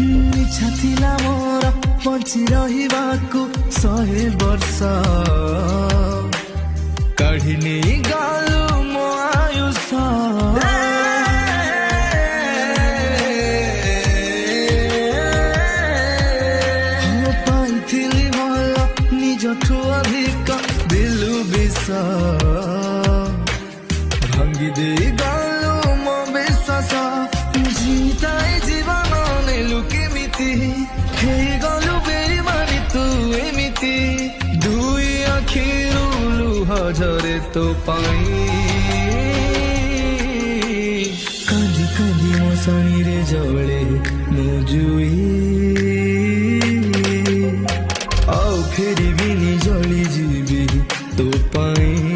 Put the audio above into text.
ଇଚ୍ଛା ଥିଲା ମୋର ବଞ୍ଚି ରହିବାକୁ 100 ବର୍ଷ କାଢି ନେଇ ଗଲୁ ମୋ ଆୟୁଷ ପାଇଥିଲି ଭଲ ନିଜଠୁ ଅଧିକ ଦିଲୁ ବିଷ ଭାଙ୍ଗି ଦେଇ ଗଲୁ ମୋ ବିଶ୍ୱାସ ଜିତାଇ ଜୀବନ ନେଲୁ କେମିତି ହେଇଗଲୁ ବେଇମାନି ତୁ ଏମିତି ଦୁଇ ଆଖିରୁ ଲୁହ ଝରେ ତୋ ପାଇଁ କାନ୍ଦି କାନ୍ଦି ମୋ ଶଣୀରେ ଜଳେ ମୋ ଜୁଇ ଆଉ ଫେରିବିନି ଜଳି ଯିବି ତୋ ପାଇଁ।